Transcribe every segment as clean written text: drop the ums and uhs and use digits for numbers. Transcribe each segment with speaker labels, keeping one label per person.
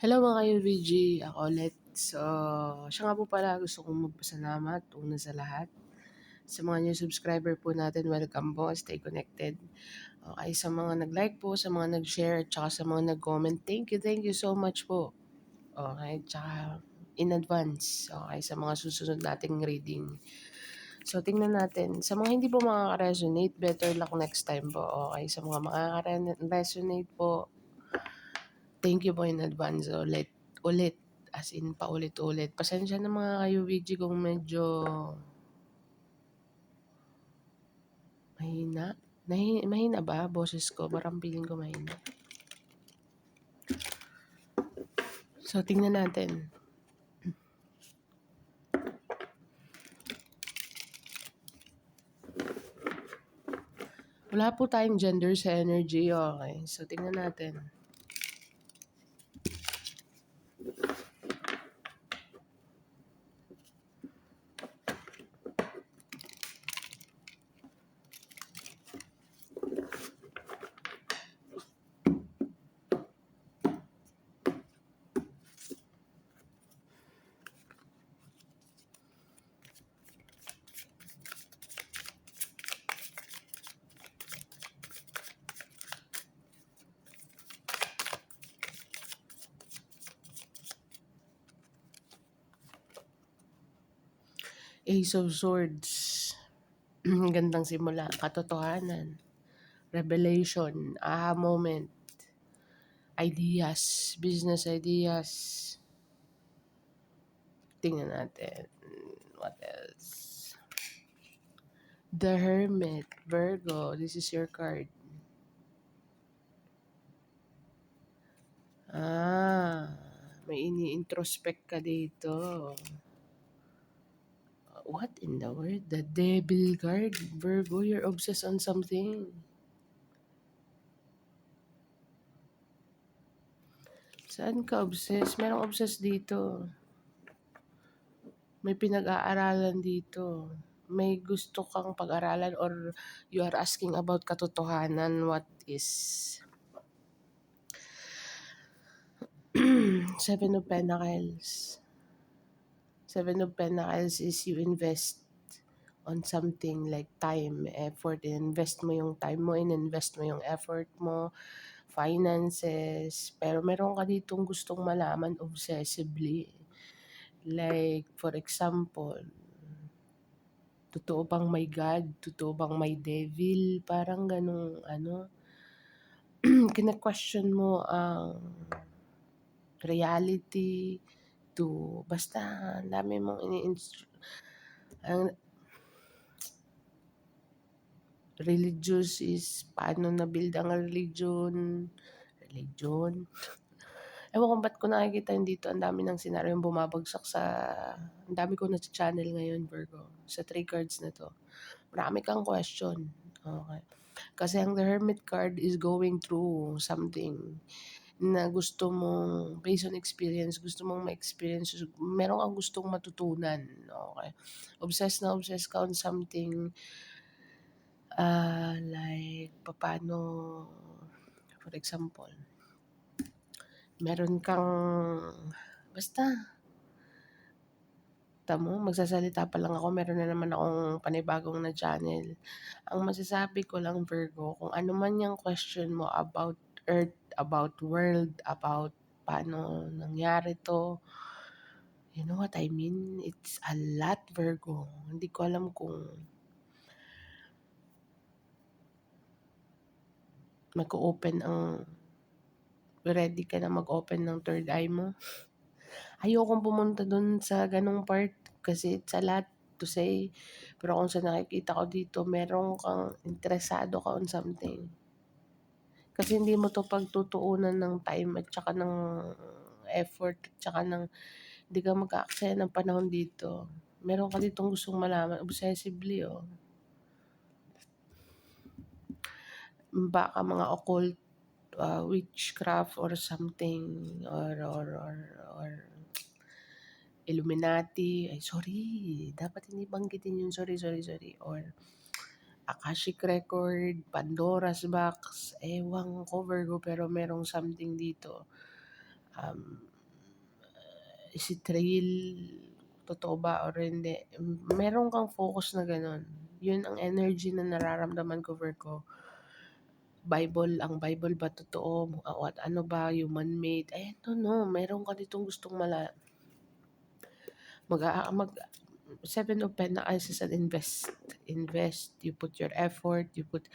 Speaker 1: Hello mga ka-UVG, ako ulit. So, siya nga po pala gusto kong magpasalamat una sa lahat. Sa mga new subscriber po natin, welcome po, stay connected. Okay, sa mga nag-like po, sa mga nag-share, at saka sa mga nag-comment, thank you so much po. Okay, tsaka in advance, okay, sa mga susunod nating reading. So, tingnan natin. Sa mga hindi po makaka-resonate, better luck next time po. Okay, sa mga makaka-resonate po, thank you po in advance ulit. As in, paulit-ulit. Pasensya na mga ka-UVG kung medyo mahina. Mahina ba boses ko? Parang feeling ko mahina. So, tingnan natin. Wala po tayong gender sa energy. Okay. So, tingnan natin. Ace of Swords. Gandang simula. Katotohanan. Revelation. Aha moment. Ideas. Business ideas. Tingnan natin. What else? The Hermit. Virgo. This is your card. May ini-introspect ka dito. What in the world? The Devil card. Virgo, you're obsessed on something. Saan ka obsessed? Merong obsessed dito. May pinag-aaralan dito. May gusto kang pag-aralan or you are asking about katotohanan. What is Seven of Pentacles. Seven of Pentacles is you invest on something like time, effort, invest mo yung time mo, invest mo yung effort mo, finances, pero meron ka ditong gustong malaman obsessively. Like, for example, totoo bang may God? Totoo bang may devil? Parang ganung kina-question mo ang reality to, basta ang dami mong ang religious is paano na-build ang religion. Ewan ko ba't ko nakikita yun dito, ang dami ng senaryong bumabagsak ang dami ko na channel ngayon, Virgo, sa 3 cards na to. Marami kang question. Okay. Kasi ang The Hermit card is going through something na gusto mong, based on experience, gusto mong ma-experience, meron kang gustong matutunan. Okay. Obsessed na obsessed ka on something, like, paano, for example, meron kang, basta, tamo, magsasalita pa lang ako, meron na naman akong panibagong na channel. Ang masasabi ko lang, Virgo, kung ano man yung question mo about Earth, about world, about paano nangyari to, you know what I mean? It's a lot, Virgo. Hindi ko alam kung mag-open ready ka na mag-open ng third eye mo. Ayokong pumunta dun sa ganong part kasi it's a lot to say. Pero kung sa nakikita ko dito, meron kang interesado ka on something. Kasi hindi mo to pagtutuunan ng time at saka ng effort at saka hindi ka mag-aaksaya ng panahon dito. Meron ka ditong gustong malaman obsessively, oh. Baka mga occult, witchcraft or something, or Illuminati, ay sorry, dapat hindi banggitin yun, sorry, or Akashic Record, Pandora's Box, ewan ko Virgo, pero merong something dito. Um, is it real? Totoo ba or hindi? Meron kang focus na gano'n. Yun ang energy na nararamdaman ko, Virgo. Ang Bible ba totoo? What ano ba, human-made? I don't know. Meron ka ditong gustong mag, mag Seven of Pentacles is an invest. You put your effort, you put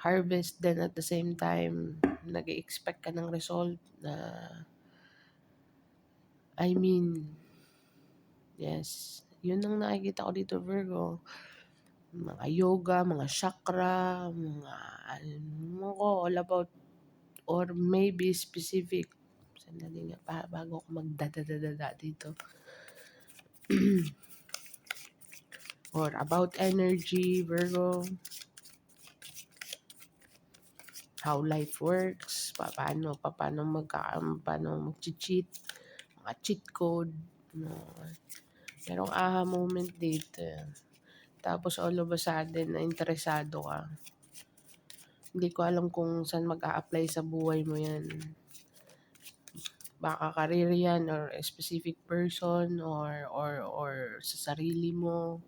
Speaker 1: harvest, then at the same time, nag-expect ka ng result na, I mean, yes, yun ang nakikita ko dito, Virgo. Mga yoga, mga chakra, mga ano ko, all about, or maybe specific. Sandali nga, bago ako magdadadadada dito. Or about energy, Virgo. How life works, paano mag-cheat, mga cheat code, no. Merong aha moment dito. Tapos all of a sudden, na interesado ka. Hindi ko alam kung saan mag-a-apply sa buhay mo yan. Baka career yan, or a specific person, or sa sarili mo,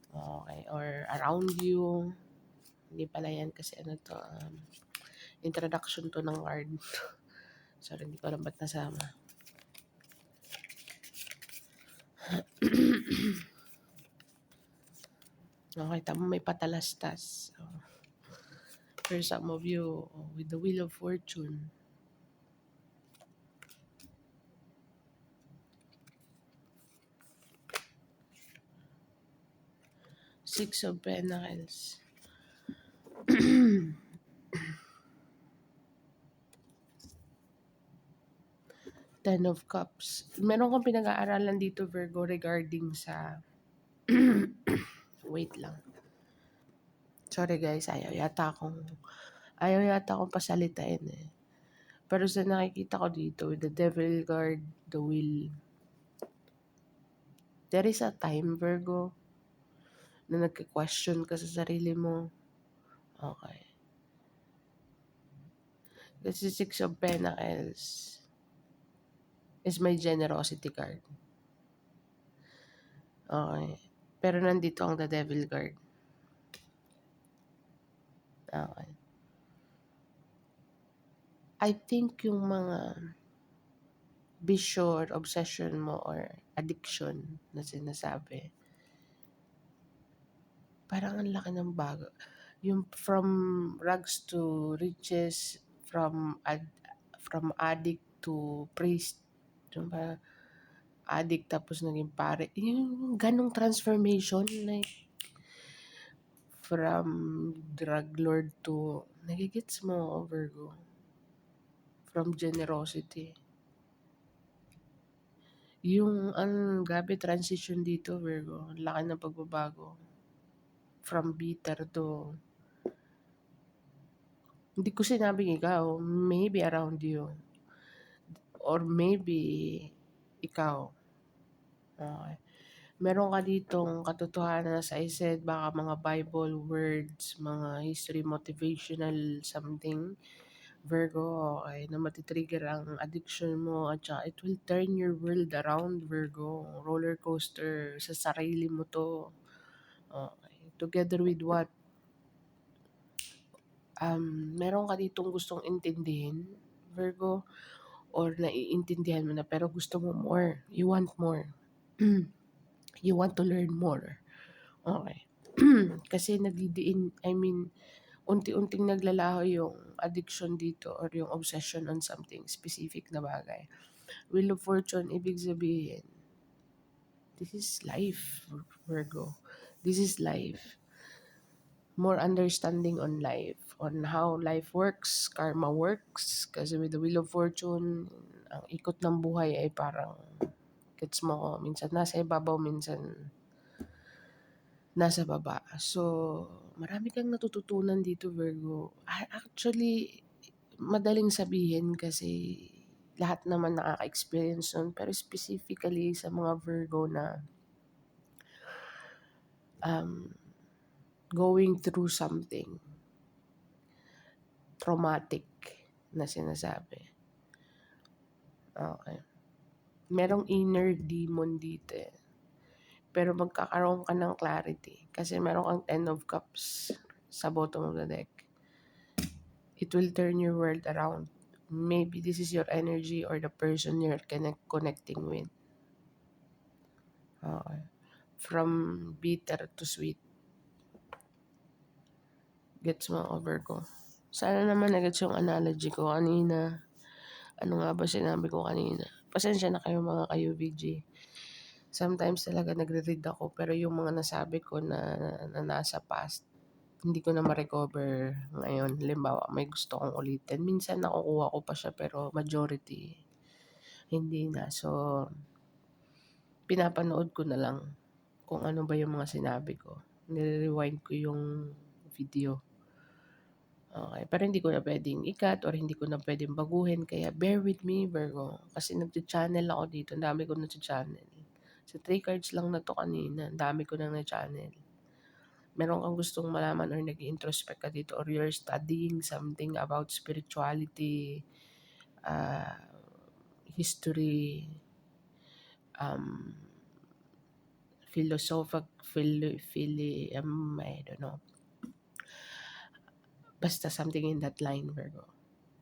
Speaker 1: okay, or around you. Hindi pala yan kasi ano to, introduction to ng card. Sorry, hindi ko alam ba't nasama. Okay, tama, may patalastas. For some of you, with the Wheel of Fortune. Six of Pentacles. Ten of Cups. Meron kang pinag-aaralan dito, Virgo, regarding sa... Wait lang. Sorry guys, ayaw yata akong pasalitain eh. Pero sa nakikita ko dito, with the Devil card, the Wheel, there is a time, Virgo, na nagka-question ka sa sarili mo. Okay. Kasi Six of Pentacles is my generosity card. Okay. Pero nandito ang the Devil card. Okay. I think yung mga bisyo or obsession mo or addiction na sinasabi, parang ang laki ng bago. Yung from rags to riches, from addict to priest, yung ba, addict tapos naging pare. Yung ganong transformation, like, from drug lord to, nagigits mo, Virgo, from generosity. Yung, grabe transition dito, Virgo, laki ng pagbabago. From bitter to, hindi ko sinabing ikaw, maybe around you. Or maybe, ikaw. Okay. Meron ka ditong katotohanan, as I said, baka mga Bible words, mga history, motivational something, Virgo, okay, na matitrigger ang addiction mo at saka it will turn your world around, Virgo. Roller coaster sa sarili mo to. Okay. Together with what? Meron ka ditong gustong intindihin, Virgo, or naiintindihan mo na pero gusto mo more. You want more. You want to learn more. Okay. Kasi unti-unting naglalaho yung addiction dito or yung obsession on something specific na bagay. Wheel of Fortune, ibig sabihin, this is life, Virgo. This is life. More understanding on life, on how life works, karma works. Kasi with the Wheel of Fortune, ang ikot ng buhay ay parang, gets mo ko, minsan nasa ibabaw, minsan nasa baba. So, marami kang natututunan dito, Virgo. Actually, madaling sabihin kasi lahat naman nakaka-experience nun. Pero specifically sa mga Virgo na going through something traumatic na sinasabi. Okay. Merong inner demon dito eh. Pero magkakaroon ka ng clarity kasi meron kang Ten of Cups sa bottom of the deck. It will turn your world around. Maybe this is your energy or the person you're connecting with. Okay. From bitter to sweet. Gets mo, Virgo? Sana naman nagets yung analogy ko kanina. Ano nga ba sinabi ko kanina? Pasensya na kayo mga ka-UVG. Sometimes talaga nagre-read ako pero yung mga nasabi ko na nasa past, hindi ko na ma-recover ngayon. Halimbawa, may gusto kong ulitin. Minsan nakukuha ko pa siya pero majority hindi na. So, pinapanood ko na lang kung ano ba yung mga sinabi ko. Nire-rewind ko yung video. Okay, pero hindi ko na pwedeng ikat or hindi ko na pwedeng baguhin. Kaya bear with me, Virgo. Kasi nag-channel ako dito. Ang dami ko na-channel. Sa 3 cards lang na to kanina. Ang dami ko nang na-channel. Meron kang gustong malaman or nag-introspect ka dito or you're studying something about spirituality, uh, history, um, I don't know. Basta something in that line, Virgo.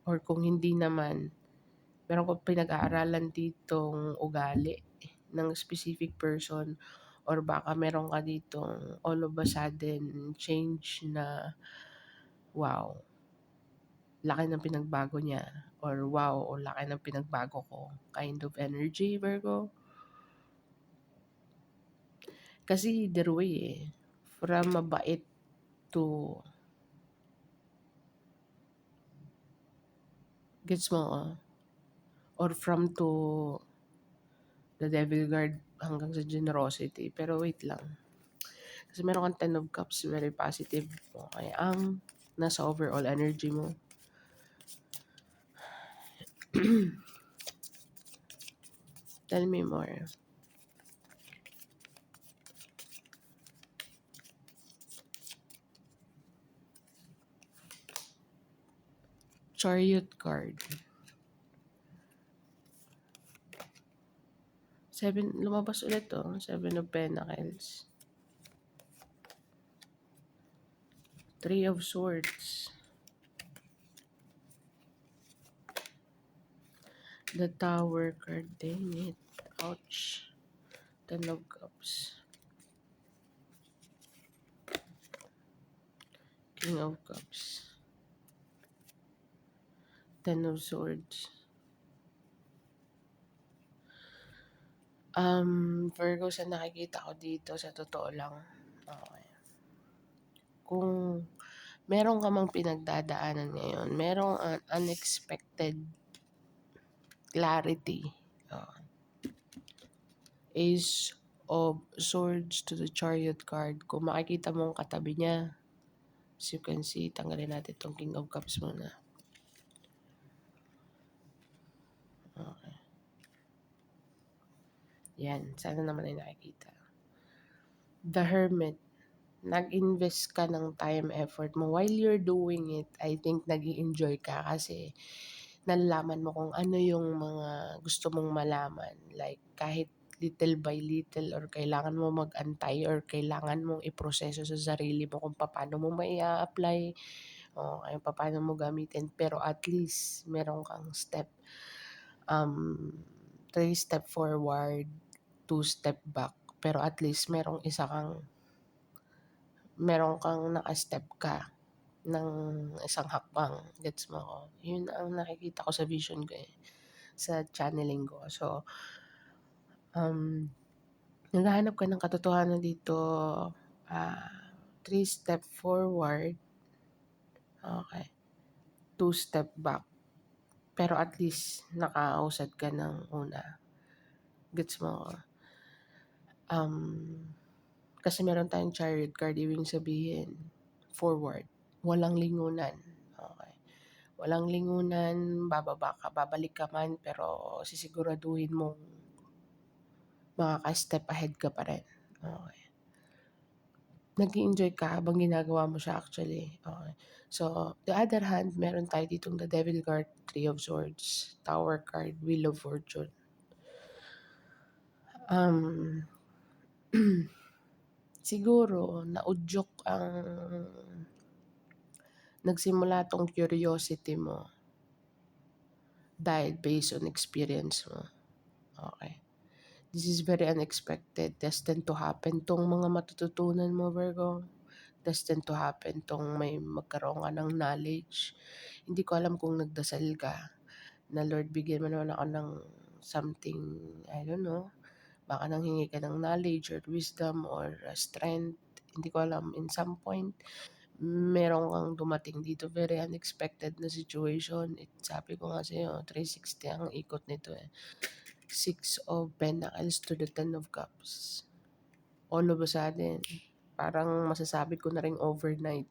Speaker 1: Or kung hindi naman, meron ko pinag-aaralan ditong ugali ng specific person or baka meron ka ditong all of a sudden change na wow, laki ng pinagbago niya or wow, o laki ng pinagbago ko kind of energy, Virgo. Kasi either way eh, from mabait to gets mo or from to the devil guard hanggang sa generosity. Pero wait lang. Kasi meron kang Ten of Cups, very positive. Okay, ang nasa overall energy mo. Tell me more. Chariot card. Lumabas ulit to. 7 of Pentacles. 3 of Swords. The Tower card. Dang it. Ouch. 10 of Cups. King of Cups. 10 of Swords. Virgo, sa nakikita ko dito, sa totoo lang, okay. Kung meron ka mang pinagdadaanan ngayon, merong unexpected clarity. Ace of Swords to the Chariot card. Kung makikita mo ang katabi niya, as you can see, tanggalin natin itong King of Cups muna. Okay. Yan, sana naman ay nakikita. The Hermit. Nag-invest ka ng time, effort mo. While you're doing it, I think nag-i-enjoy ka kasi nalalaman mo kung ano yung mga gusto mong malaman. Like, kahit little by little or kailangan mo mag-antay or kailangan mong iproseso sa sarili mo kung paano mo apply o kaya paano mo gamitin. Pero at least, meron kang step. 3 step forward, 2 step back. Pero at least, meron kang naka-step ka ng isang hakbang. Gets mo ko? Yun ang nakikita ko sa vision ko eh. Sa channeling ko. So, naghahanap ka ng katotohanan dito. 3 step forward. Okay. 2 step back. Pero at least, nakausad ka ng una. Gets mo ko? Kasi meron tayong chariot card, ibig sabihin, forward. Walang lingunan. Okay. Walang lingunan, bababa ka, babalik ka man, pero sisiguraduhin mong makaka-step ahead ka pa rin. Okay. nag-e-enjoy ka habang ginagawa mo siya actually, okey. So, the other hand, meron tayo ditong the Devil card, Three of Swords, Tower card, Wheel of Fortune. Um, siguro naudyok nagsimula 'tong curiosity mo dahil based on experience mo, okey. This is very unexpected, destined to happen 'tong mga matututunan mo, Virgo. Destined to happen 'tong may magkaroon ka ng knowledge. Hindi ko alam kung nagdasal ka na, "Lord, bigyan mo naman ako ng something," I don't know, baka nanghingi ka ng knowledge or wisdom or strength, hindi ko alam. In some point, meron kang dumating dito, very unexpected na situation. Sabi ko nga sa'yo, 360 ang ikot nito, eh. Six of Pentacles to the Ten of Cups. All of a sudden, parang masasabi ko na ring overnight.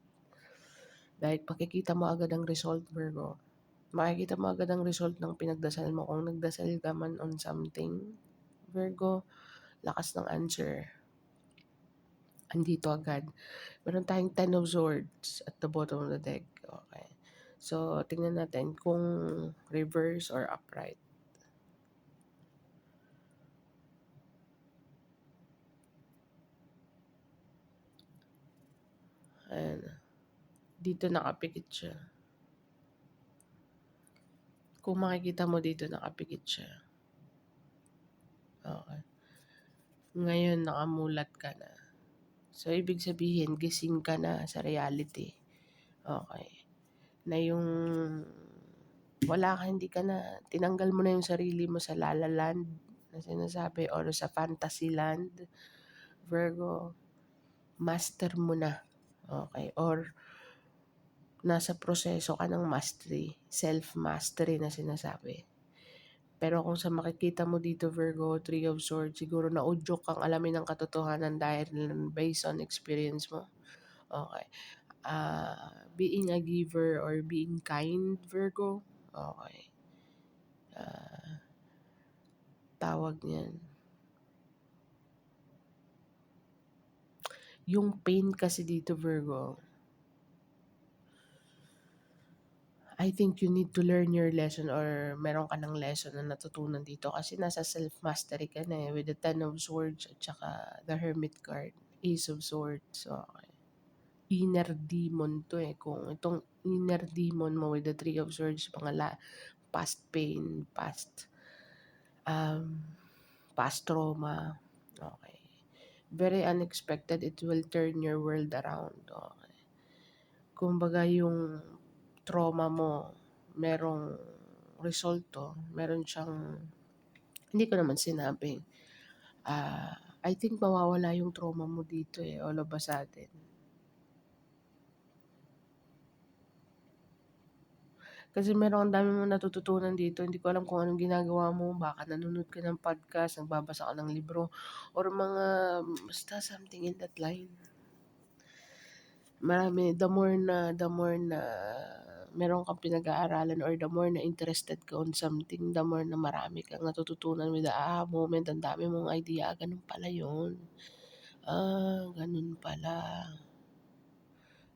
Speaker 1: Dahil makikita mo agad ang result, Virgo. Makikita mo agad ang result ng pinagdasal mo. Kung nagdasal ka man on something, Virgo, lakas ng answer. Andito agad. Meron tayong Ten of Swords at the bottom of the deck. Okay. So, tingnan natin kung reverse or upright. Ayan. Dito nakapikit siya. Kung makikita mo dito nakapikit siya. Okay. Ngayon nakamulat ka na. So, ibig sabihin, gising ka na sa reality. Okay. Na yung wala ka, hindi ka na, tinanggal mo na yung sarili mo sa La La Land na sinasabi or sa fantasy land, Virgo. Master mo na. Okay. Or nasa proseso ka ng mastery, self-mastery na sinasabi. Pero kung sa makikita mo dito, Virgo, Three of Swords, siguro naudyok kang alamin ng katotohanan dahil based on experience mo. Okay. Being a giver or being kind, Virgo. Okay. Tawag niyan. Yung pain kasi dito, Virgo, I think you need to learn your lesson or meron ka ng lesson na natutunan dito kasi nasa self-mastery ka na, eh, with the Ten of Swords at saka the Hermit card, Ace of Swords. Okay. Inner demon to, eh. Kung itong inner demon mo with the Three of Swords, past pain, um, past trauma. Okay. Very unexpected, it will turn your world around. Okay. Kumbaga yung trauma mo, merong resulto, meron siyang, hindi ko naman sinabing, I think mawawala yung trauma mo dito, eh, all of a sudden. Kasi meron ang dami mong natututunan dito, hindi ko alam kung anong ginagawa mo, baka nanonood ka ng podcast, nagbabasa ka ng libro, or mga, basta something in that line. Marami, the more na meron kang pinag-aaralan or the more na interested ka on something, the more na marami kang natututunan with the moment, ang dami mong idea, ganun pala yun. Ganun pala.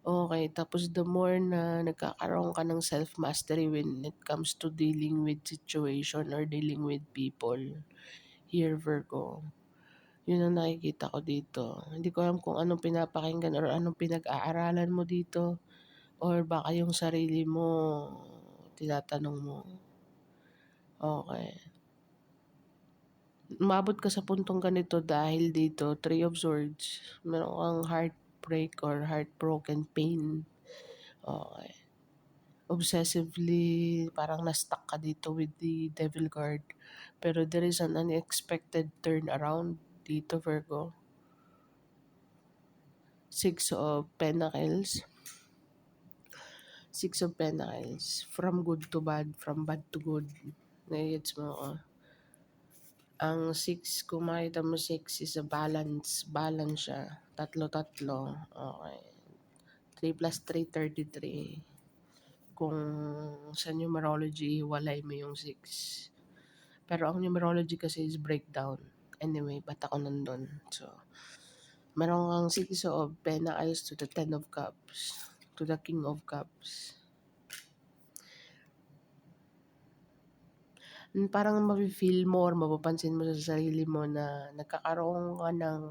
Speaker 1: Okay, tapos the more na nagkakaroon ka ng self-mastery when it comes to dealing with situation or dealing with people. Here, Virgo. Yun ang nakikita ko dito. Hindi ko alam kung anong pinapakinggan or anong pinag-aaralan mo dito. Or baka yung sarili mo, tinatanong mo. Okay. Umabot ka sa puntong ganito dahil dito, Three of Swords, meron kang heartbreak or heartbroken pain. Okay. Obsessively, parang na-stuck ka dito with the Devil card. Pero there is an unexpected turnaround dito, Virgo. Six of Pentacles. Six of Pentacles. From good to bad, from bad to good. Nagigets mo ako. Ang 6, kung makita mo 6 is a balance. Balance siya. Tatlo-tatlo. Okay. 3 plus 3, 33. Kung sa numerology, walay mo yung 6. Pero ang numerology kasi is breakdown. Anyway, ba't ako nandun? So, Meron kang Six of Pentacles to the Ten of Cups, to the King of Cups. Parang mafe-feel mo or mapapansin mo sa sarili mo na nagkakaroon ka ng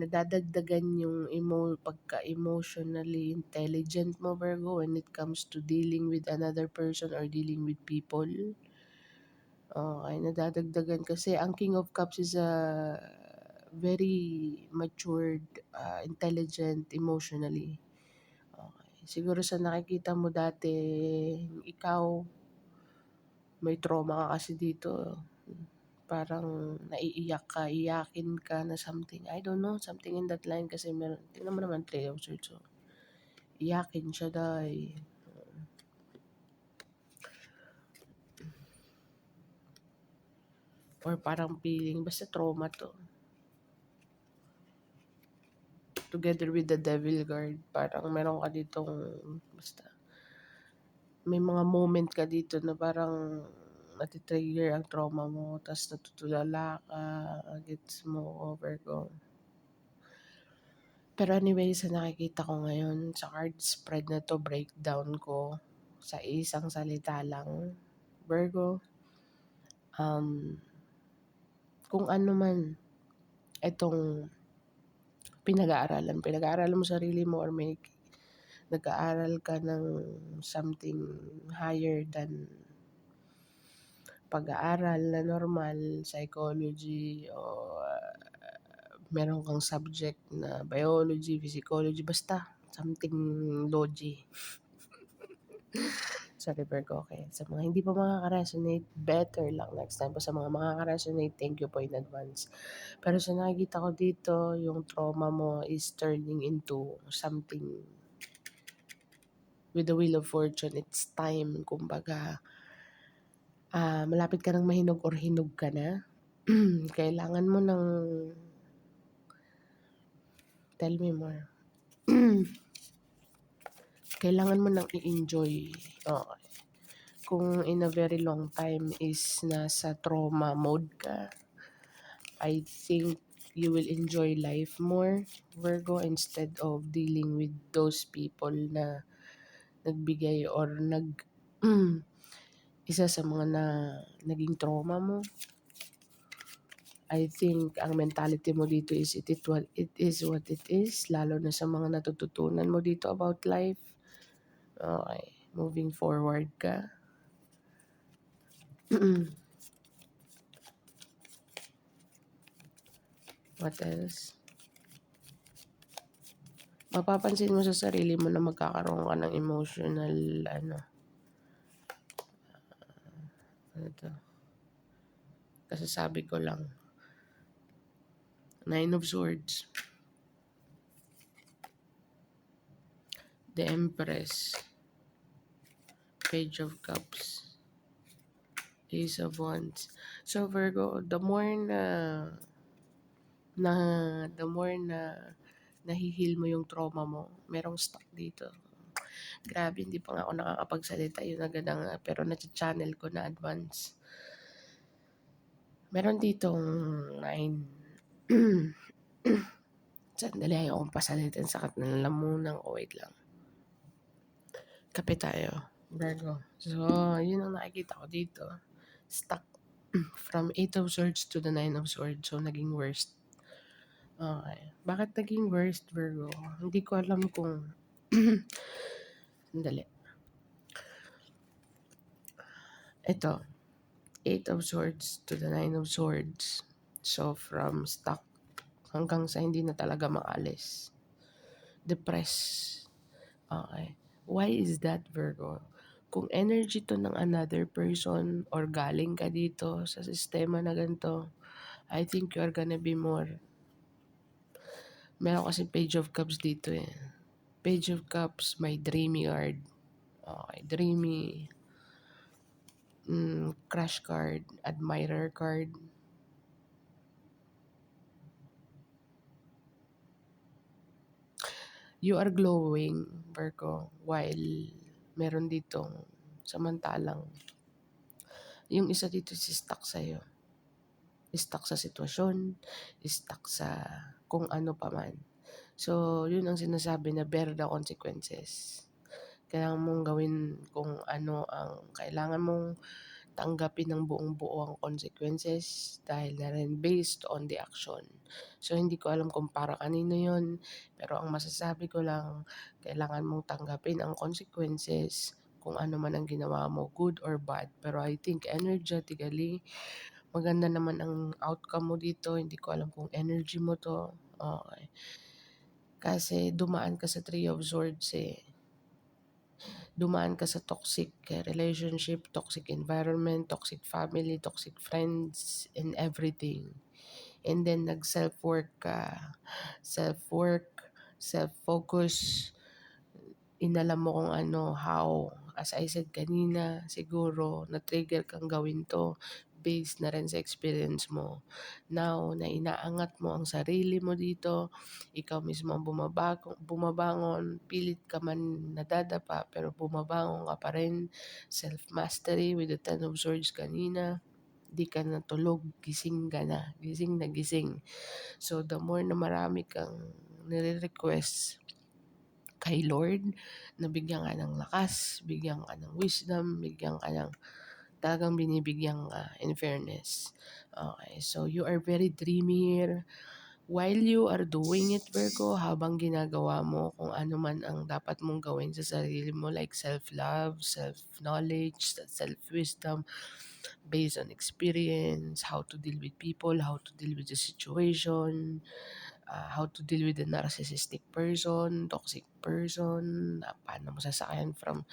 Speaker 1: nadadagdagan yung pagka-emotionally intelligent mo, Virgo, when it comes to dealing with another person or dealing with people. Ay nadadagdagan kasi ang King of Cups is a very matured, intelligent emotionally. Okay. Siguro sa nakikita mo dati, ikaw, may trauma ka kasi dito. Parang naiiyak ka, iyakin ka na something. I don't know, something in that line kasi meron. Tingnan mo naman, Three of Swords. So, iyakin siya dahil. Or parang feeling, basta trauma to. Together with the Devil Guard, parang meron ka ditong, basta, may mga moment ka dito na parang natitrigger ang trauma mo, tapos natutulala ka, gets mo, over ko. Pero anyway, sa nakikita ko ngayon, sa card spread na to, breakdown ko sa isang salita lang, Virgo, kung ano man itong pinag-aaralan mo sarili mo or may nag-aaral ka ng something higher than pag-aaral na normal, psychology, o meron kang subject na biology, psychology, basta something logi. Sorry, Virgo, okay. Sa mga hindi pa makaka-resonate, better lang next time. Sa mga makaka-resonate, thank you po in advance. Pero sa nakikita ko dito, yung trauma mo is turning into something with the Wheel of Fortune. It's time, kumbaga, malapit ka ng mahinog or hinog ka na. Kailangan mo ng, tell me more. Kailangan mo nang i-enjoy. Okay. Kung in a very long time is nasa trauma mode ka, I think you will enjoy life more, Virgo, instead of dealing with those people na nagbigay or isa sa mga naging trauma mo. I think ang mentality mo dito is it is what it is, lalo na sa mga natututunan mo dito about life. Okay, moving forward ka. What else? Mapapansin mo sa sarili mo na magkakaroon ka ng emotional, ano to? Kasasabi ko lang. Nine of Swords. The Empress. Page of Cups. Ace of Wands. So Virgo, the more na nahihil mo yung trauma mo, merong stuck dito. Grabe, hindi pa nga ako nakakapagsalita, yun agad ang, pero na-channel ko na advance. Meron ditong 9. Sandali, ayokong pasalitin sa lamunan ko. Wait lang. Kape tayo, Virgo. So, yun ang nakikita ko dito. Stuck from 8 of Swords to the 9 of Swords. So, naging worst. Okay. Bakit naging worst, Virgo? Hindi ko alam kung sandali. Ito, 8 of Swords to the 9 of Swords. So, from stuck hanggang sa hindi na talaga maalis. Depressed. Okay. Why is that, Virgo? Kung energy to ng another person or galing ka dito sa sistema na ganito, I think you are gonna be more. Meron kasi Page of Cups dito eh. Page of Cups, may dreamy card. Okay, dreamy. Crush card, admirer card. You are glowing, Virgo, while meron ditong samantalang yung isa dito si stuck sa'yo. stuck sa sitwasyon, stuck sa kung ano pa man. So, yun ang sinasabi na bear the consequences. Kailangan mong gawin kung ano ang kailangan mong tanggapin ng buong-buo ang consequences dahil na rin based on the action. So, hindi ko alam kung para kanino yun, pero ang masasabi ko lang, kailangan mong tanggapin ang consequences kung ano man ang ginawa mo, good or bad. Pero I think energetically, maganda naman ang outcome mo dito. Hindi ko alam kung energy mo to. Okay. Kasi dumaan ka sa Three of Swords eh. Dumaan ka sa toxic relationship, toxic environment, toxic family, toxic friends, and everything. And then nag-self-work ka. Self-work, self-focus, inalam mo kung ano, how. As I said kanina, siguro na-trigger kang gawin to based na rin sa experience mo. Now, na inaangat mo ang sarili mo dito, ikaw mismo ang bumabangon, pilit ka man nadadapa, pero bumabangon ka pa rin. Self-mastery with the Ten of Swords kanina, di ka natulog, gising ka na, gising na gising. So, the more na marami kang nire-request kay Lord, na bigyan ka ng lakas, bigyan ka ng wisdom, bigyan ka ng talagang binibigyan ka in fairness. Okay, so you are very dreamy here. While you are doing it, Virgo, habang ginagawa mo kung ano man ang dapat mong gawin sa sarili mo like self-love, self-knowledge, self-wisdom, based on experience, how to deal with people, how to deal with the situation, how to deal with the narcissistic person, toxic person, paano mo sasakayan from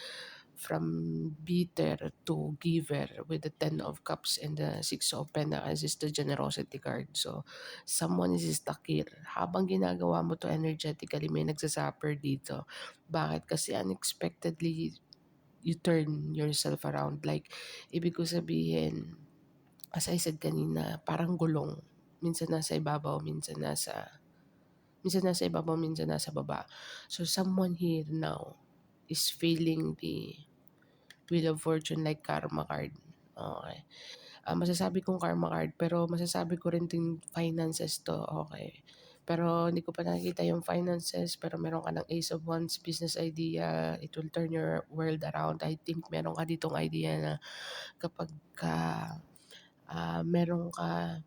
Speaker 1: bitter to giver with the Ten of Cups and the Six of Pentacles is the generosity card. So, someone is stuck here. Habang ginagawa mo to energetically, may nagsasuffer dito. Bakit? Kasi unexpectedly, you turn yourself around. Like, ibig ko sabihin, as I said kanina, parang gulong. Minsan nasa ibabaw, minsan nasa baba. So, someone here now is feeling the Wheel of Fortune like karma card. Okay. Masasabi kong karma card, pero masasabi ko rin din finances to. Okay. Pero hindi ko pa nakikita yung finances, pero meron ka ng Ace of Wands, business idea, it will turn your world around. I think meron ka ditong idea na kapag ka meron ka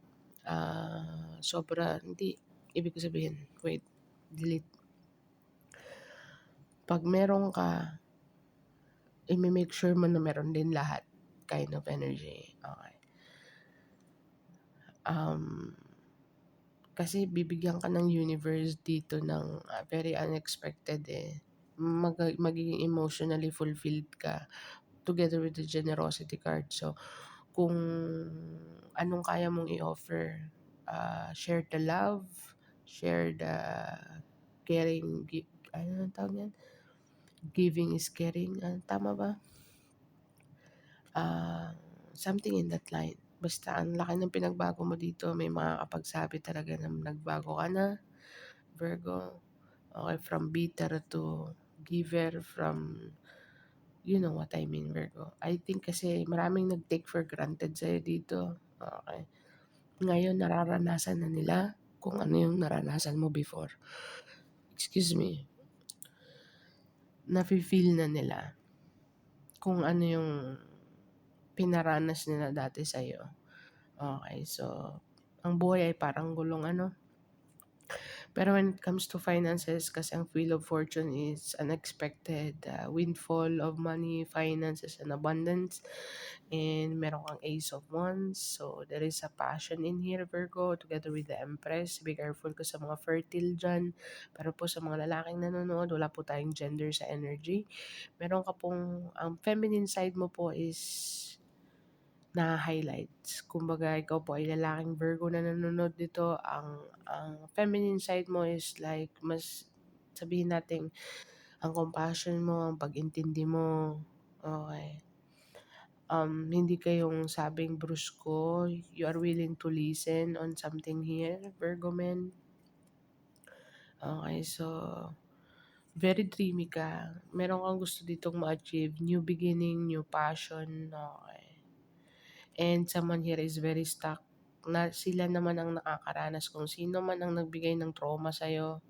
Speaker 1: sobra, hindi, ibig ko sabihin, wait, delete. Pag meron ka, i-make sure mo na meron din lahat kind of energy. Okay. Kasi bibigyan ka ng universe dito ng very unexpected eh. Magiging emotionally fulfilled ka together with the generosity card. So, kung anong kaya mong i-offer, share the love, share the caring, ano ang tawag yan? Giving is caring. Tama ba? Something in that line. Basta ang laki ng pinagbago mo dito, may makakapagsabi talaga na nagbago ka na, Virgo. Okay, from bitter to giver, from, you know what I mean, Virgo. I think kasi maraming nag-take for granted sa'yo dito. Okay. Ngayon, nararanasan na nila kung ano yung naranasan mo before. Excuse me. Nafe-feel na nila kung ano yung pinaranas nila dati sa'yo. Okay, so, ang buhay ay parang gulong ano. Pero when it comes to finances, kasi ang Wheel of Fortune is unexpected windfall of money, finances, and abundance. And meron kang Ace of Wands. So, there is a passion in here, Virgo, together with the Empress. Be careful ko sa mga fertile dyan. Pero po sa mga lalaking nanonood, wala po tayong gender sa energy. Meron ka pong, ang feminine side mo po is na-highlights. Kumbaga, ikaw po ay lalaking Virgo na nanonood dito. Ang feminine side mo is like, mas sabihin natin, ang compassion mo, ang pag-intindi mo. Okay. Hindi kayong sabing brusko. You are willing to listen on something here, Virgo men. Okay, so, very dreamy ka. Meron kang gusto ditong ma-achieve. New beginning, new passion. Okay. And someone here is very stuck na sila naman ang nakakaranas kung sino man ang nagbigay ng trauma sa'yo.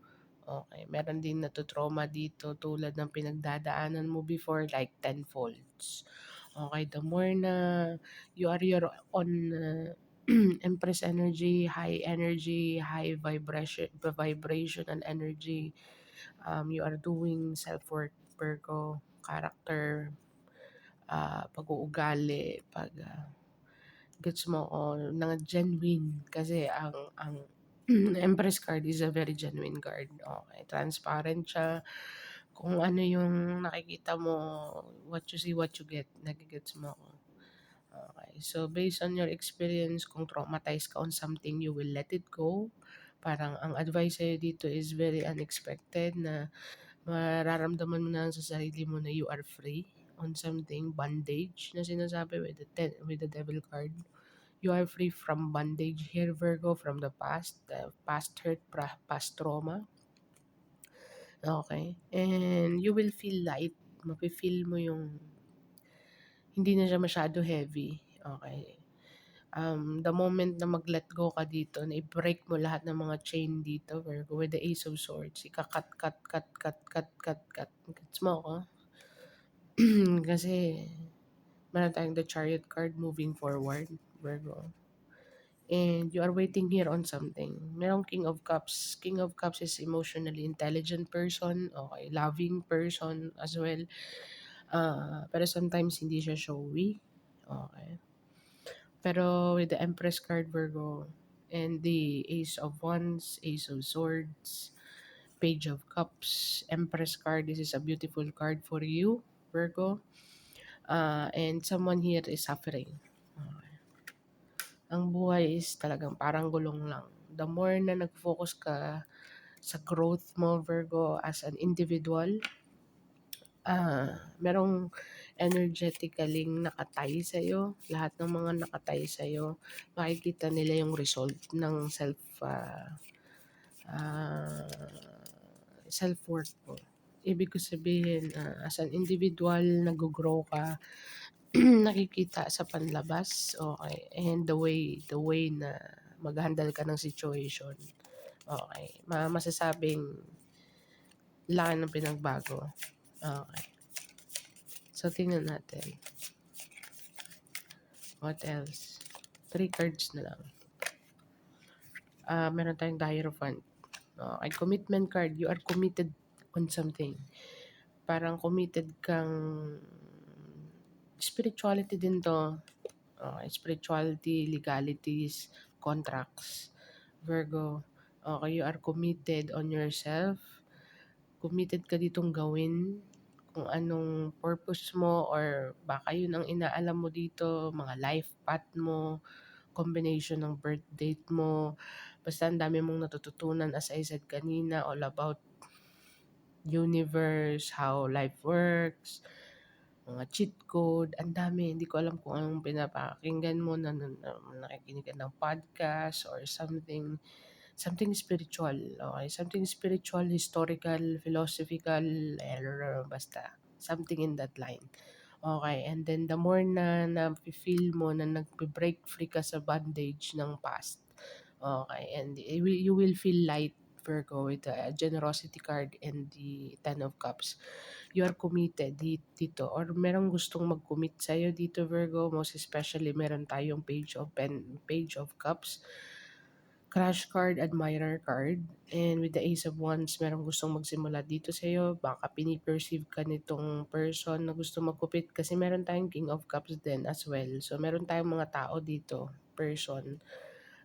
Speaker 1: Okay, meron din natu-trauma dito tulad ng pinagdadaanan mo before like tenfolds. Okay, the more na you are your on Empress energy, high vibrational energy, you are doing self-work, Virgo, character, pag-uugali, gets mo ko, na genuine kasi ang Empress card is a very genuine card. Okay, transparent siya. Kung ano yung nakikita mo, what you see, what you get, nagigets mo ko. Okay, so based on your experience, kung traumatized ka on something, you will let it go. Parang ang advice sa'yo dito is very unexpected na mararamdaman mo na sa sarili mo na you are free on something, bondage na sinasabi with with the devil card. You are free from bondage here, Virgo, from the past hurt, past trauma. Okay? And you will feel light. Mafe-feel mo yung hindi na siya masyado heavy. Okay? The moment na mag-let go ka dito, na i-break mo lahat ng mga chain dito, Virgo, with the Ace of Swords, ika-cut. Gets mo ako? Kasi, meron tayong the Chariot card moving forward, Virgo. And you are waiting here on something. Merong King of Cups. King of Cups is emotionally intelligent person, okay, loving person as well. Pero sometimes hindi siya showy. Okay. Pero with the Empress card, Virgo, and the Ace of Wands, Ace of Swords, Page of Cups, Empress card, this is a beautiful card for you, Virgo. And someone here is suffering. Okay. Ang buhay is talagang parang gulong lang. The more na nag-focus ka sa growth mo, Virgo, as an individual, merong energetically nakatay sa'yo. Lahat ng mga nakatay sa'yo, makikita nila yung result ng self-worth mo. Ibig ko sabihin, as an individual, nag-grow ka, nakikita sa panlabas, okay, and the way na mag-handle ka ng situation, okay, masasabing laki ng pinagbago. Okay, so tingnan natin what else. 3 cards na lang. Meron tayong the Hierophant. Okay, commitment card, you are committed on something. Parang committed kang spirituality din to. Spirituality, legalities, contracts. Virgo, okay, you are committed on yourself. Committed ka ditong gawin kung anong purpose mo or baka yun ang inaalam mo dito, mga life path mo, combination ng birth date mo. Basta ang dami mong natututunan, as I said kanina, all about universe, how life works, mga cheat code, ang dami. Hindi ko alam kung anong pinapakinggan mo, nakikinig ka ng podcast or something spiritual, okay? Something spiritual, historical, philosophical, basta something in that line. Okay, and then the more na feel mo na nagbe-break free ka sa bondage ng past, okay, and you will feel light, Virgo, with the generosity card and the Ten of Cups. You are committed dito or merong gustong mag-commit sa'yo dito, Virgo. Most especially, meron tayong Page of Cups, Crush card, Admirer card, and with the Ace of Wands, merong gustong magsimula dito sa'yo. Baka pini-perceive ka nitong person na gusto magkupit kasi meron tayong King of Cups din as well. So, meron tayong mga tao dito, person.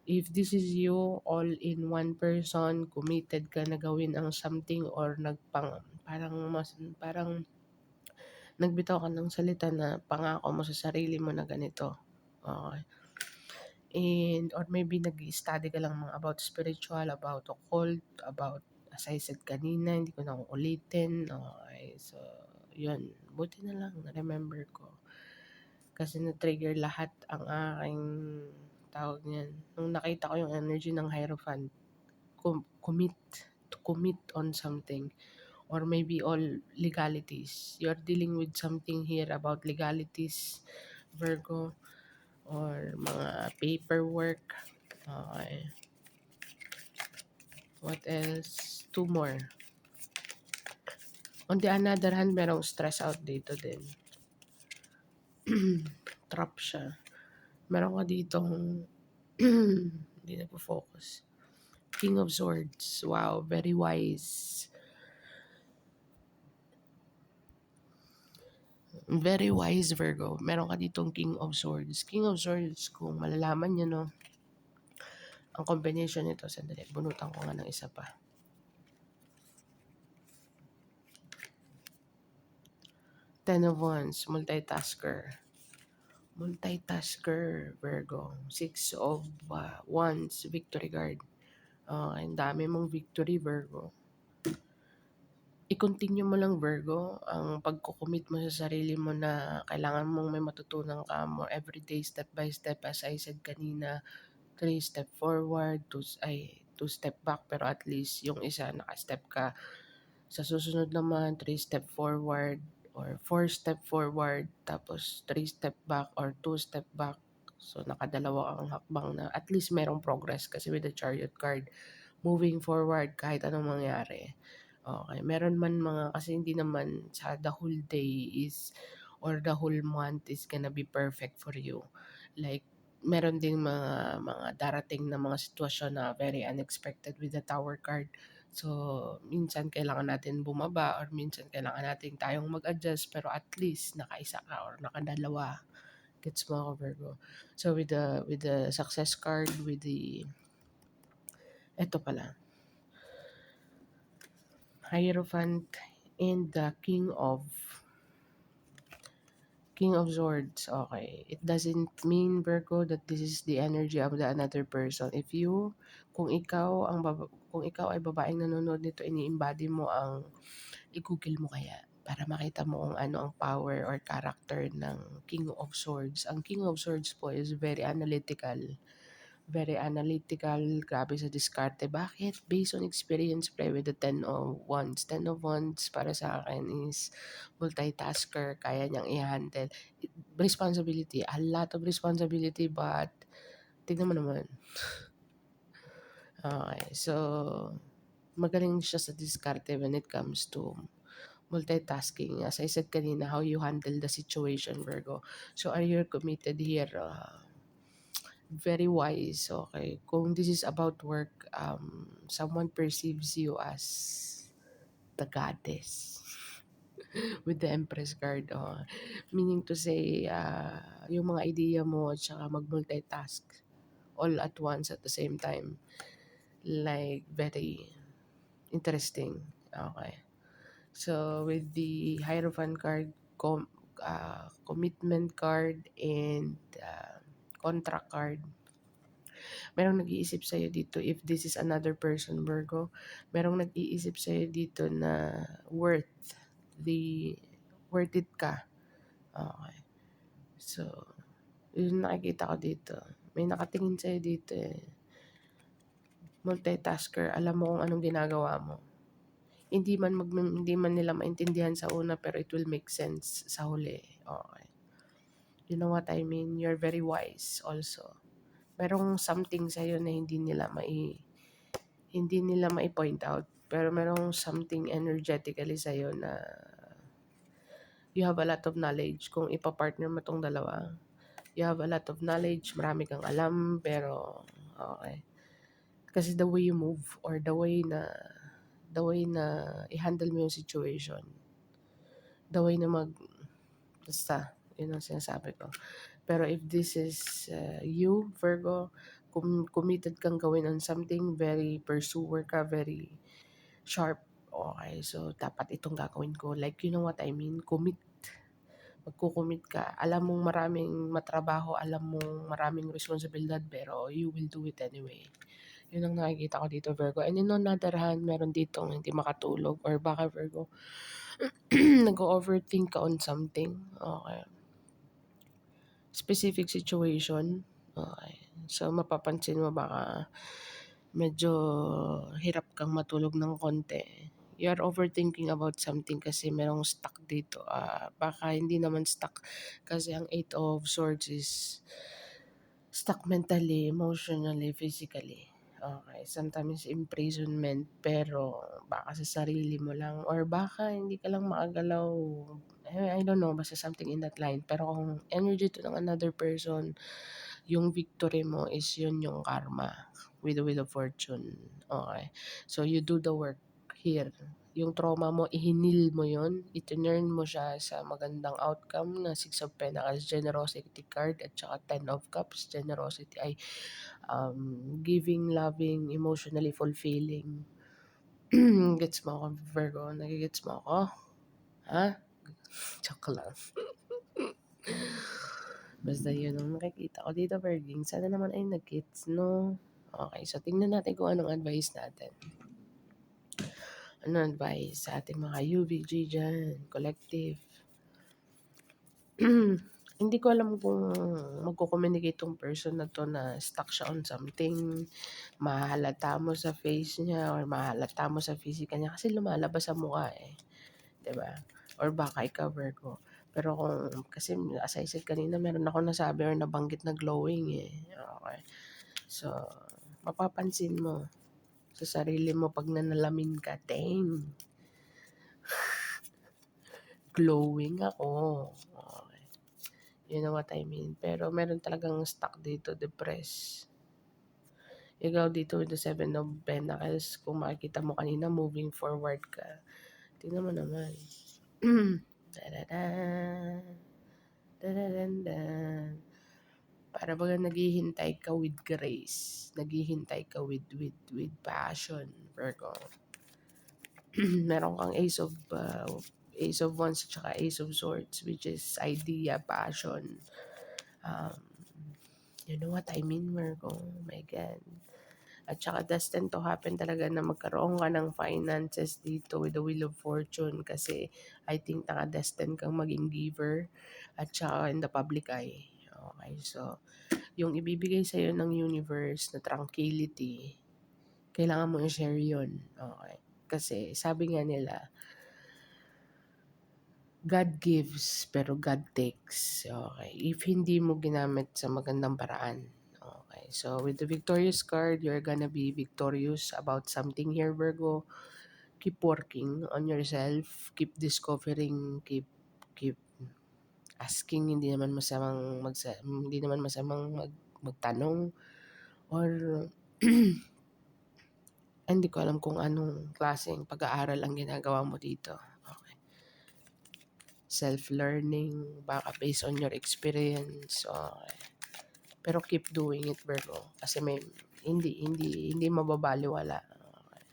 Speaker 1: If this is you, all in one person, committed ka na gawin ang something or parang nagbitaw ka ng salita na pangako mo sa sarili mo na ganito. Okay. And or maybe nag-study ka lang mga about spiritual, about occult, about, as I said kanina, hindi ko na uulitin. Okay, so yun, buti na lang na-remember ko. Kasi na-trigger lahat ang aking tawag niyan. Nung nakita ko yung energy ng Hierophant, to commit on something, or maybe all legalities. You're dealing with something here about legalities, Virgo, or mga paperwork. Okay. What else? Two more. On the another hand, merong stress out dito din. Trap siya. Meron ka ditong hindi na po focus. King of Swords. Wow, very wise. Very wise, Virgo. Meron ka ditong King of Swords. King of Swords, kung malalaman nyo, no, ang combination nito, sandali, bunutan ko nga ng isa pa. Ten of Wands, multitasker. Multitasker, Virgo. Six of Wands, victory card. Ang dami mong victory, Virgo. I-continue mo lang, Virgo, ang pagkukumit mo sa sarili mo na kailangan mong may matutunan ka more everyday, step by step. As I said kanina, 3 step forward, 2 step back, pero at least yung isa naka-step ka. Sa susunod naman, 3 step forward or 4 step forward, tapos 3 step back or 2 step back. So, nakadalawa ang hakbang na at least merong progress kasi with the Chariot card, moving forward kahit anong mangyari. Okay, meron man mga, kasi hindi naman sa the whole day is or the whole month is gonna be perfect for you. Like, meron ding mga darating na mga sitwasyon na very unexpected with the Tower card. So, minsan kailangan natin bumaba or minsan kailangan natin tayong mag-adjust, pero at least nakaisa ka or nakadalawa. Gets mo ako, Virgo? So, with the success card, with the eto pala, Hierophant and the King of Swords. Okay. It doesn't mean, Virgo, that this is the energy of the another person. If you, kung ikaw ay babaeng nanonood nito, ini-embody mo ang, i-google mo kaya para makita mo kung ano ang power or character ng King of Swords. Ang King of Swords po is very analytical. Very analytical, grabe sa diskarte. Bakit? Based on experience, play with the 10 of Wands. 10 of Wands para sa akin is multitasker, kaya niyang i-handle. Responsibility, a lot of responsibility, but tignan mo naman. Okay, so magaling siya sa diskarte when it comes to multitasking. As I said kanina, how you handle the situation, Virgo. So are you committed here? Very wise, okay. Kung this is about work, someone perceives you as the goddess with the Empress card. Meaning to say, yung mga idea mo at saka mag-multitask all at once at the same time. Like, very interesting. Okay. So, with the Hierophant card, commitment card, and contract card, merong nag-iisip sa'yo dito if this is another person, Virgo. Merong nag-iisip sa'yo dito na worth it ka. Okay. So, yun nakikita ko dito. May nakatingin sa'yo dito eh. Multitasker, alam mo kung anong ginagawa mo. Hindi man nila maintindihan sa una, pero it will make sense sa huli. Okay. You know what I mean? You're very wise also. Merong something sa'yo na hindi nila mai-point out, pero merong something energetically sa'yo na you have a lot of knowledge. Kung ipa-partner mo tong dalawa, you have a lot of knowledge, marami kang alam, pero okay. Kasi the way you move or the way na i-handle mo yung situation, the way na basta, yun ang sinasabi ko. Pero if this is you, Virgo, committed kang gawin on something, very pursuer ka, very sharp. Okay, so dapat itong gagawin ko. Like, you know what I mean? Magkukumit ka. Alam mong maraming matrabaho, alam mong maraming responsibilidad, pero you will do it anyway. Yun ang nakikita ko dito, Virgo. And in on other hand, meron ditong hindi makatulog or baka, Virgo, nag-overthink ka on something. Okay. Specific situation. Okay. So, mapapansin mo baka medyo hirap kang matulog ng konti. You are overthinking about something kasi merong stuck dito. Baka hindi naman stuck kasi ang 8 of Swords is stuck mentally, emotionally, physically. Okay, sometimes imprisonment pero baka sa sarili mo lang or baka hindi ka lang makagalaw. I don't know, basta something in that line. Pero kung energy to ng another person, yung victory mo is yun yung karma with the Wheel of Fortune. Okay. So you do the work here. Yung trauma mo, ihinil mo yun, itinurn mo siya sa magandang outcome na Six of Pentacles, Generosity card, at saka Ten of Cups. Generosity ay giving, loving, emotionally fulfilling. Gets mo ako, Virgo? Nagigets mo ako? Ha? Joke lang. Basta yun ang nakikita ko dito, Virging. Sana naman ay nag-gets, no? Okay, so tingnan natin kung anong advice natin. Ano advice sa ating mga UVG dyan, collective? Hindi ko alam kung magko-communicate tong person na to na stuck siya on something. Mahalata mo sa face niya or mahalata mo sa physical niya kasi lumalabas sa mukha eh. 'Di ba? Or baka ikaw, Virgo. Pero kung, kasi as I said kanina, meron ako nasabi or nabanggit na glowing eh. Okay. So, mapapansin mo sa sarili mo pag nanalamin ka, dang, glowing ako. Okay. You know what I mean? Pero meron talagang stuck dito, depressed. Ikaw dito with the Seven of Pentacles, kung makikita mo kanina, moving forward ka. Tingnan mo naman. Da-da-da. Da-da-da-da. Para baga naghihintay ka with grace. Naghihintay ka with passion, Virgo. Meron kang Ace of Wands at saka Ace of Swords, which is idea, passion. You know what I mean, Virgo? Oh my God. At saka destined to happen talaga na magkaroon ka ng finances dito with the Wheel of Fortune kasi I think naka-destined kang maging giver at saka in the public eye. Okay, so yung ibibigay sa'yo ng universe na tranquility, kailangan mo i-share yun. Okay. Kasi sabi nga nila, God gives, pero God takes. Okay. If hindi mo ginamit sa magandang paraan. Okay. So, with the victorious card, you're gonna be victorious about something here, Virgo. Keep working on yourself. Keep discovering. Keep asking. Hindi naman masamang magtanong. Or, hindi ko alam kung anong klaseng pag-aaral ang ginagawa mo dito. Okay. Self-learning, baka based on your experience. Okay. Pero keep doing it, Virgo. Kasi hindi mababaliwala. Okay.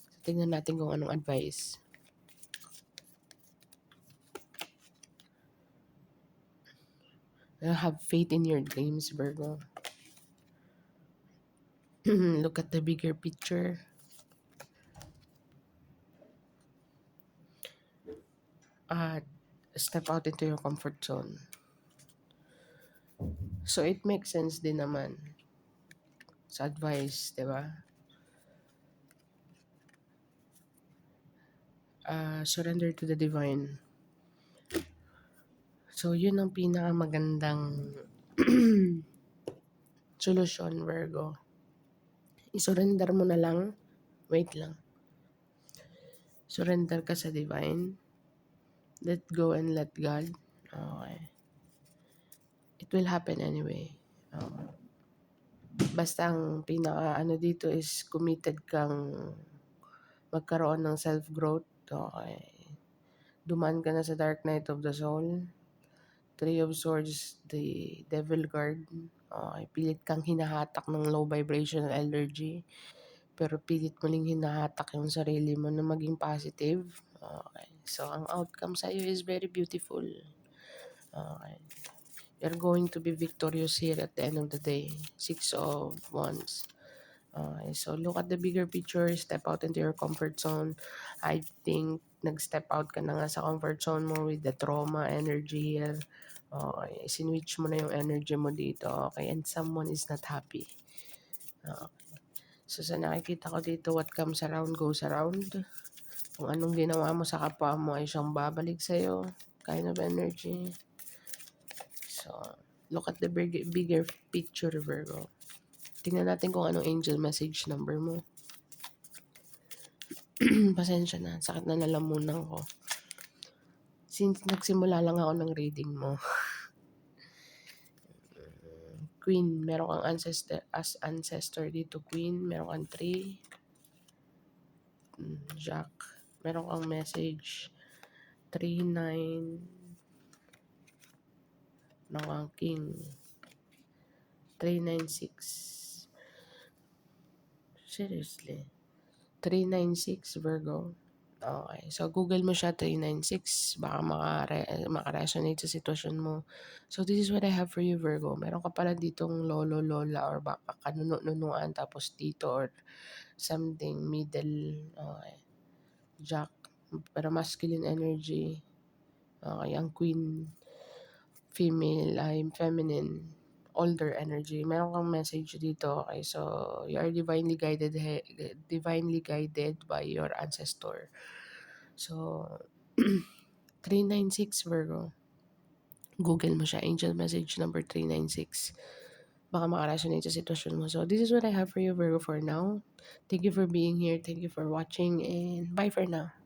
Speaker 1: So, tingnan natin kung anong advice. Have faith in your dreams, Virgo. Look at the bigger picture. Step out into your comfort zone. So, it makes sense din naman sa advice, di ba? Surrender to the divine. So, yun ang pinakamagandang solusyon, Virgo. I-surrender mo na lang. Wait lang. Surrender ka sa divine. Let go and let God. Okay. It will happen anyway. Okay. Basta ang dito is committed kang magkaroon ng self-growth. Okay. Dumaan ka na sa Dark Night of the Soul. Three of Swords, the Devil Card. Okay. Pilit kang hinahatak ng low vibrational energy. Pero pilit mo lang hinahatak yung sarili mo na maging positive. Okay. So, ang outcome sa'yo is very beautiful. Okay. You're going to be victorious here at the end of the day. Six of Wands. Okay, so look at the bigger picture. Step out into your comfort zone. I think nag-step out ka na nga sa comfort zone mo with the trauma energy here. Okay, sinwitch mo na yung energy mo dito. Okay, and someone is not happy. Okay. So sa nakikita ko dito, what comes around goes around. Kung anong ginawa mo sa kapwa mo ay siyang babalik sa'yo. Kind of energy. So, Look at the bigger picture, Virgo. Tingnan natin kung anong angel message number mo. Pasensya na, sakit na lalamunan ko. Since nagsimula lang ako ng reading mo. Queen, meron kang ancestor dito, Queen. Meron kang 3. Jack. Meron kang message. 3, 9. Meron kang King. 396. Seriously. 396, Virgo. Okay. So, Google mo siya, 396. Baka makaresonate sa sitwasyon mo. So, this is what I have for you, Virgo. Meron ka pala ditong lolo, lola, or baka kanunuan, tapos tito, or something, middle. Okay. Jack. Pero masculine energy. Okay. Ang queen, female, I'm feminine, older energy. Meron kang message dito. Okay, so you are divinely guided by your ancestor. So 396, Virgo. Google mo siya, angel message number 396. Baka makaresonate sa sitwasyon mo. So this is what I have for you, Virgo, for now. Thank you for being here. Thank you for watching, and bye for now.